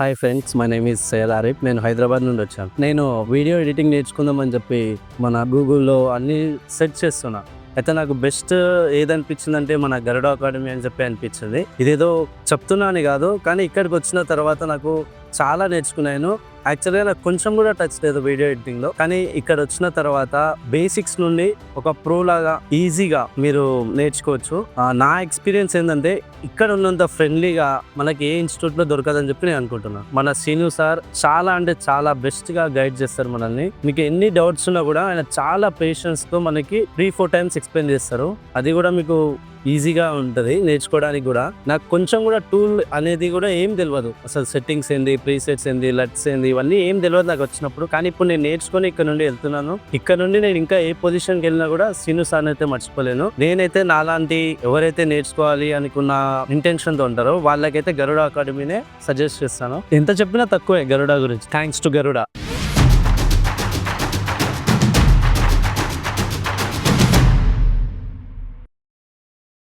Hi friends, my name is Syed Arif. నేను హైదరాబాద్ నుండి వచ్చాను. నేను వీడియో ఎడిటింగ్ నేర్చుకుందామని చెప్పి మన గూగుల్లో అన్ని సెర్చ్ చేస్తున్నా. అయితే నాకు బెస్ట్ ఏదనిపించిందంటే మన గరుడ అకాడమీ అని చెప్పి అనిపించింది. ఇదేదో చెప్తున్నాను కాదు, కానీ ఇక్కడికి వచ్చిన తర్వాత నాకు చాలా నేర్చుకున్నాను. యాక్చువల్గా నాకు కొంచెం కూడా టచ్ లేదు వీడియో ఎడిటింగ్లో, కానీ ఇక్కడ వచ్చిన తర్వాత బేసిక్స్ నుండి ఒక ప్రో లాగా ఈజీగా మీరు నేర్చుకోవచ్చు. నా ఎక్స్పీరియన్స్ ఏంటంటే ఇక్కడ ఉన్నంత ఫ్రెండ్లీగా మనకి ఏ ఇన్స్టిట్యూట్లో దొరకదని చెప్పి నేను అనుకుంటున్నాను. మన సీను సార్ చాలా అంటే చాలా బెస్ట్గా గైడ్ చేస్తారు మనల్ని. మీకు ఎన్ని డౌట్స్ ఉన్నా కూడా ఆయన చాలా పేషెన్స్తో మనకి 3-4 టైమ్స్ ఎక్స్ప్లెయిన్ చేస్తారు. అది కూడా మీకు ఈజీగా ఉంటుంది నేర్చుకోవడానికి కూడా. నాకు కొంచెం కూడా టూల్ అనేది కూడా ఏం తెలియదు, అసలు సెట్టింగ్స్ ఏంది, ప్రీసెట్స్ ఏంది, లట్స్ ఏంది, ఇవన్నీ ఏం తెలియదు నాకు వచ్చినప్పుడు. కానీ ఇప్పుడు నేను నేర్చుకొని ఇక్కడ నుండి వెళ్తున్నాను. ఇక్కడ నుండి నేను ఇంకా ఏ పొజిషన్కి వెళ్ళినా కూడా సీను సార్ అయితే మర్చిపోలేను. నేనైతే నాలాంటి ఎవరైతే నేర్చుకోవాలి అనుకున్న ఇంటెన్షన్తో ఉంటారో వాళ్ళకైతే గరుడ అకాడమీనే సజెస్ట్ చేస్తాను. ఎంత చెప్పినా తక్కువే గరుడ గురించి. Thanks to Garuda.